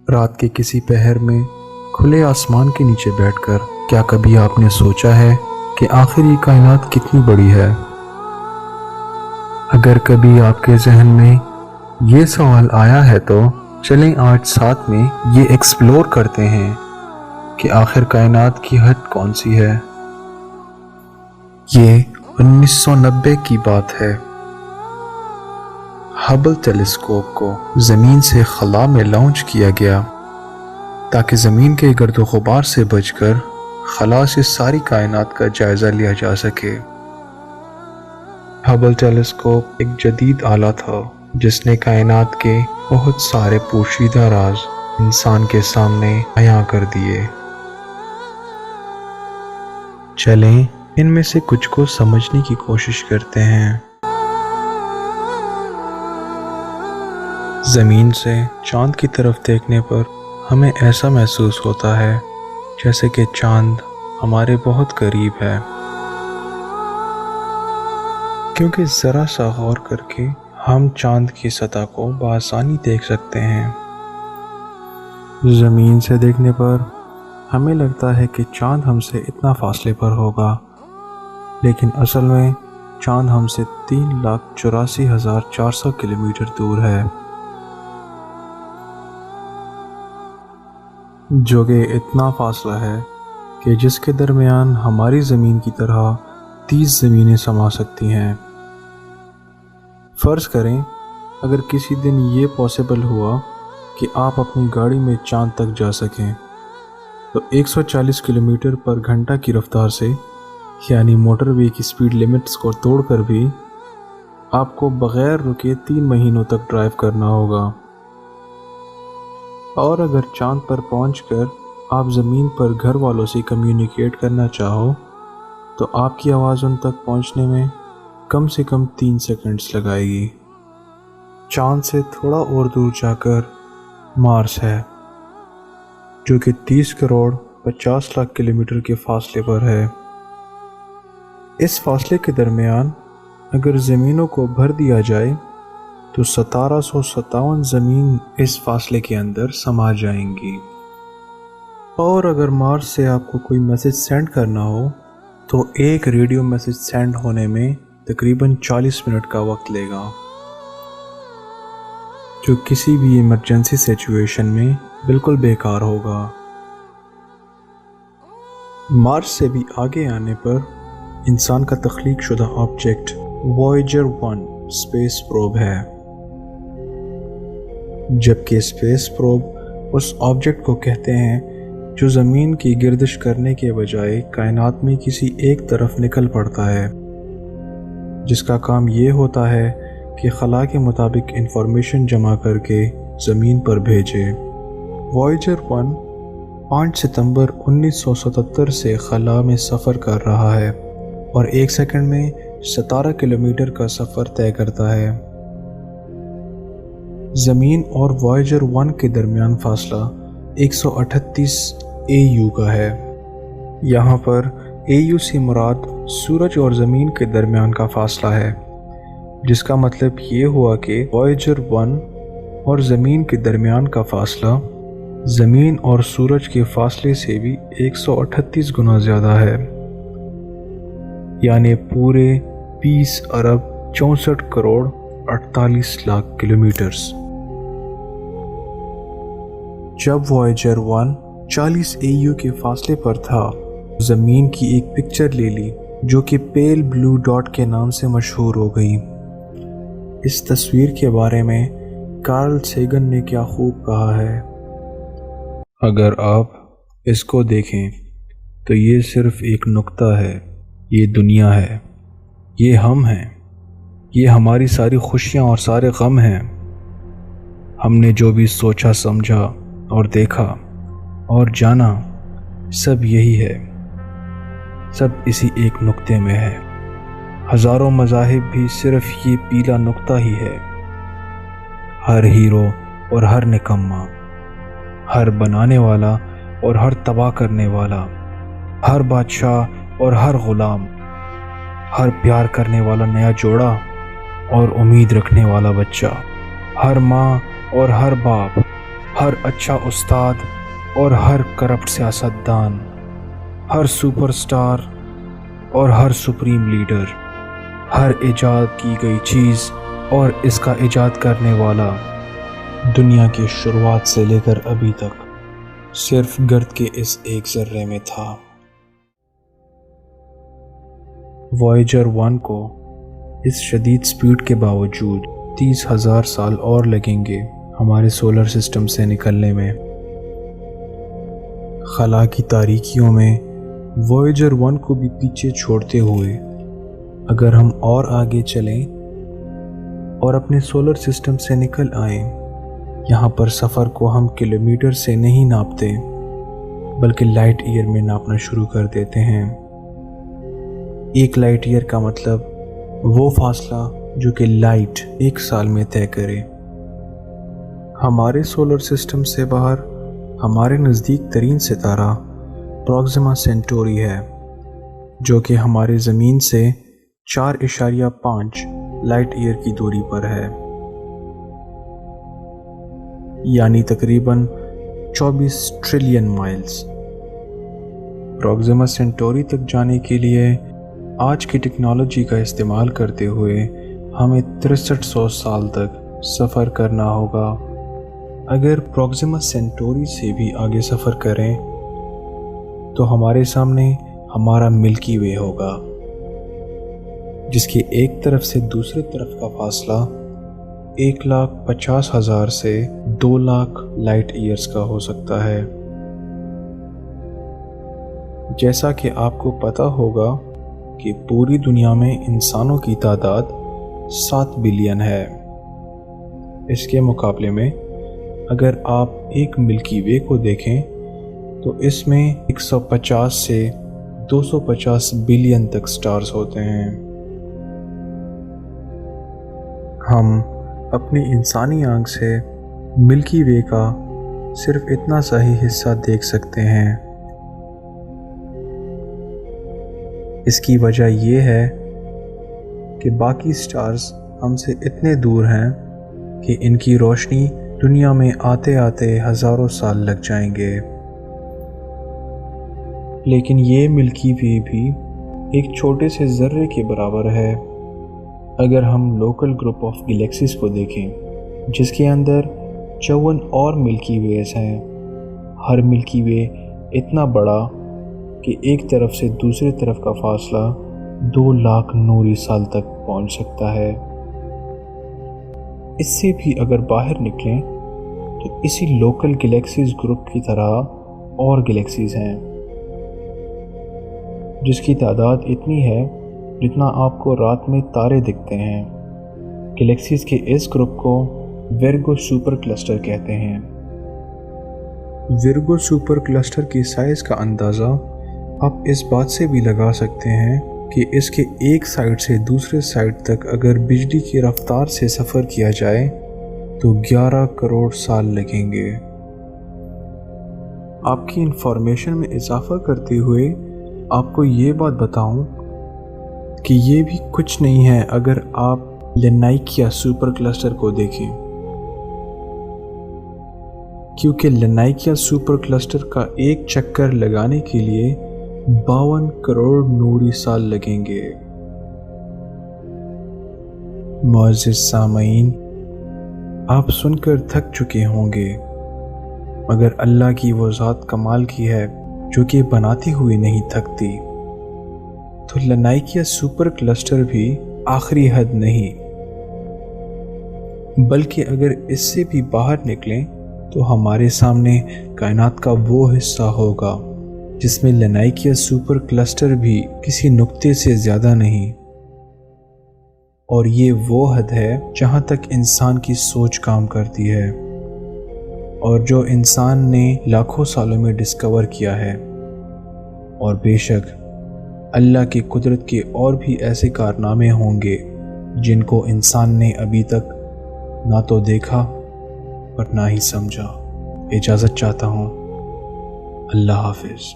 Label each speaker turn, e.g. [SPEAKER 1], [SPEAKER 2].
[SPEAKER 1] رات کے کسی پہر میں کھلے آسمان کے نیچے بیٹھ کر کیا کبھی آپ نے سوچا ہے کہ آخر یہ کائنات کتنی بڑی ہے؟ اگر کبھی آپ کے ذہن میں یہ سوال آیا ہے تو چلیں آج ساتھ میں یہ ایکسپلور کرتے ہیں کہ آخر کائنات کی حد کون سی ہے۔ یہ 1990 کی بات ہے۔ ہبل ٹیلیسکوپ کو زمین سے خلا میں لانچ کیا گیا تاکہ زمین کے گرد و غبار سے بچ کر خلا سے ساری کائنات کا جائزہ لیا جا سکے۔ ہبل ٹیلیسکوپ ایک جدید آلہ تھا جس نے کائنات کے بہت سارے پوشیدہ راز انسان کے سامنے عیاں کر دیے۔ چلیں ان میں سے کچھ کو سمجھنے کی کوشش کرتے ہیں۔ زمین سے چاند کی طرف دیکھنے پر ہمیں ایسا محسوس ہوتا ہے جیسے کہ چاند ہمارے بہت قریب ہے، کیونکہ ذرا سا غور کر کے ہم چاند کی سطح کو بآسانی دیکھ سکتے ہیں۔ زمین سے دیکھنے پر ہمیں لگتا ہے کہ چاند ہم سے اتنا فاصلے پر ہوگا، لیکن اصل میں چاند ہم سے 3,84,400 کلومیٹر دور ہے، جو کہ اتنا فاصلہ ہے کہ جس کے درمیان ہماری زمین کی طرح 30 زمینیں سما سکتی ہیں۔ فرض کریں اگر کسی دن یہ پاسبل ہوا کہ آپ اپنی گاڑی میں چاند تک جا سکیں تو 140 کلومیٹر پر گھنٹہ کی رفتار سے، یعنی موٹر وے کی سپیڈ لیمٹس کو توڑ کر بھی آپ کو بغیر رکے 3 مہینوں تک ڈرائیو کرنا ہوگا۔ اور اگر چاند پر پہنچ کر آپ زمین پر گھر والوں سے کمیونیکیٹ کرنا چاہو تو آپ کی آواز ان تک پہنچنے میں کم سے کم 3 سیکنڈز لگائے گی۔ چاند سے تھوڑا اور دور جا کر مارس ہے، جو کہ 30 کروڑ 50 لاکھ کلومیٹر کے فاصلے پر ہے۔ اس فاصلے کے درمیان اگر زمینوں کو بھر دیا جائے تو 1757 زمین اس فاصلے کے اندر سما جائیں گی۔ اور اگر مارس سے آپ کو کوئی میسج سینڈ کرنا ہو تو ایک ریڈیو میسج سینڈ ہونے میں تقریباً 40 منٹ کا وقت لے گا، جو کسی بھی ایمرجنسی سچویشن میں بالکل بیکار ہوگا۔ مارس سے بھی آگے آنے پر انسان کا تخلیق شدہ آبجیکٹ وائیجر 1 اسپیس پروب ہے، جبکہ اسپیس پروب اس آبجیکٹ کو کہتے ہیں جو زمین کی گردش کرنے کے بجائے کائنات میں کسی ایک طرف نکل پڑتا ہے، جس کا کام یہ ہوتا ہے کہ خلا کے مطابق انفارمیشن جمع کر کے زمین پر بھیجے۔ وائیجر 1 5 ستمبر 1977 سے خلا میں سفر کر رہا ہے اور 1 سیکنڈ میں 17 کلومیٹر کا سفر طے کرتا ہے۔ زمین اور وائیجر 1 کے درمیان فاصلہ 138 AU کا ہے۔ یہاں پر AU سے مراد سورج اور زمین کے درمیان کا فاصلہ ہے، جس کا مطلب یہ ہوا کہ وائیجر 1 اور زمین کے درمیان کا فاصلہ زمین اور سورج کے فاصلے سے بھی 138 گنا زیادہ ہے، یعنی پورے 20 ارب 64 کروڑ 48 لاکھ کلومیٹرز۔ جب وائیجر 1 40 AU کے فاصلے پر تھا، زمین کی ایک پکچر لے لی جو کہ پیل بلو ڈاٹ کے نام سے مشہور ہو گئی۔ اس تصویر کے بارے میں کارل سیگن نے کیا خوب کہا ہے، اگر آپ اس کو دیکھیں تو یہ صرف ایک نقطہ ہے، یہ دنیا ہے، یہ ہم ہیں، یہ ہماری ساری خوشیاں اور سارے غم ہیں۔ ہم نے جو بھی سوچا سمجھا اور دیکھا اور جانا سب یہی ہے، سب اسی ایک نقطے میں ہے۔ ہزاروں مذاہب بھی صرف یہ پیلا نقطہ ہی ہے۔ ہر ہیرو اور ہر نکما، ہر بنانے والا اور ہر تباہ کرنے والا، ہر بادشاہ اور ہر غلام، ہر پیار کرنے والا نیا جوڑا اور امید رکھنے والا بچہ، ہر ماں اور ہر باپ، ہر اچھا استاد اور ہر کرپٹ سیاستدان، ہر سپر سٹار اور ہر سپریم لیڈر، ہر ایجاد کی گئی چیز اور اس کا ایجاد کرنے والا دنیا کی شروعات سے لے کر ابھی تک صرف گرد کے اس ایک ذرے میں تھا۔ وائجر 1 کو اس شدید سپیڈ کے باوجود 30,000 سال اور لگیں گے ہمارے سولر سسٹم سے نکلنے میں۔ خلا کی تاریکیوں میں وائجر 1 کو بھی پیچھے چھوڑتے ہوئے اگر ہم اور آگے چلیں اور اپنے سولر سسٹم سے نکل آئیں، یہاں پر سفر کو ہم کلومیٹر سے نہیں ناپتے بلکہ لائٹ ایئر میں ناپنا شروع کر دیتے ہیں۔ ایک لائٹ ایئر کا مطلب وہ فاصلہ جو کہ لائٹ 1 سال میں طے کرے۔ ہمارے سولر سسٹم سے باہر ہمارے نزدیک ترین ستارہ پروکسیما سینٹوری ہے، جو کہ ہمارے زمین سے 4.5 لائٹ ایئر کی دوری پر ہے، یعنی تقریباً 24 ٹریلین مائلز۔ پروکسیما سینٹوری تک جانے کے لیے آج کی ٹیکنالوجی کا استعمال کرتے ہوئے ہمیں 6300 سال تک سفر کرنا ہوگا۔ اگر پروکسیما سینٹوری سے بھی آگے سفر کریں تو ہمارے سامنے ہمارا ملکی وے ہوگا، جس کی ایک طرف سے دوسری طرف کا فاصلہ 1,50,000 سے 2,00,000 لائٹ ایئرز کا ہو سکتا ہے۔ جیسا کہ آپ کو پتہ ہوگا کہ پوری دنیا میں انسانوں کی تعداد 7 بلین ہے۔ اس کے مقابلے میں اگر آپ ایک ملکی وے کو دیکھیں تو اس میں 150 سے 250 بلین تک سٹارز ہوتے ہیں۔ ہم اپنی انسانی آنکھ سے ملکی وے کا صرف اتنا سا ہی حصہ دیکھ سکتے ہیں۔ اس کی وجہ یہ ہے کہ باقی سٹارز ہم سے اتنے دور ہیں کہ ان کی روشنی دنیا میں آتے آتے ہزاروں سال لگ جائیں گے، لیکن یہ ملکی وے بھی ایک چھوٹے سے ذرے کے برابر ہے۔ اگر ہم لوکل گروپ آف گلیکسیز کو دیکھیں جس کے اندر 54 اور ملکی ویز ہیں، ہر ملکی وے اتنا بڑا کہ ایک طرف سے دوسری طرف کا فاصلہ 2,00,000 نوری سال تک پہنچ سکتا ہے۔ اس سے بھی اگر باہر نکلیں تو اسی لوکل گلیکسیز گروپ کی طرح اور گلیکسیز ہیں جس کی تعداد اتنی ہے جتنا آپ کو رات میں تارے دکھتے ہیں۔ گلیکسیز کے اس گروپ کو ویرگو سپر کلسٹر کہتے ہیں۔ ویرگو سپر کلسٹر کی سائز کا اندازہ آپ اس بات سے بھی لگا سکتے ہیں کہ اس کے ایک سائڈ سے دوسرے سائڈ تک اگر بجلی کی رفتار سے سفر کیا جائے تو 11 کروڑ سال لگیں گے۔ آپ کی انفارمیشن میں اضافہ کرتے ہوئے آپ کو یہ بات بتاؤں کہ یہ بھی کچھ نہیں ہے اگر آپ لینائکیا سپر کلسٹر کو دیکھیں، کیونکہ لینائکیا سپر کلسٹر کا ایک چکر لگانے کے لیے 52 کروڑ نوری سال لگیں گے۔ معزز سامعین، آپ سن کر تھک چکے ہوں گے، مگر اللہ کی وہ ذات کمال کی ہے جو کہ بناتی ہوئی نہیں تھکتی، تو لینائکیا سپر کلسٹر بھی آخری حد نہیں، بلکہ اگر اس سے بھی باہر نکلیں تو ہمارے سامنے کائنات کا وہ حصہ ہوگا جس میں لینائکیا سپر کلسٹر بھی کسی نقطے سے زیادہ نہیں، اور یہ وہ حد ہے جہاں تک انسان کی سوچ کام کرتی ہے اور جو انسان نے لاکھوں سالوں میں ڈسکور کیا ہے۔ اور بے شک اللہ کی قدرت کے اور بھی ایسے کارنامے ہوں گے جن کو انسان نے ابھی تک نہ تو دیکھا اور نہ ہی سمجھا۔ اجازت چاہتا ہوں، اللہ حافظ۔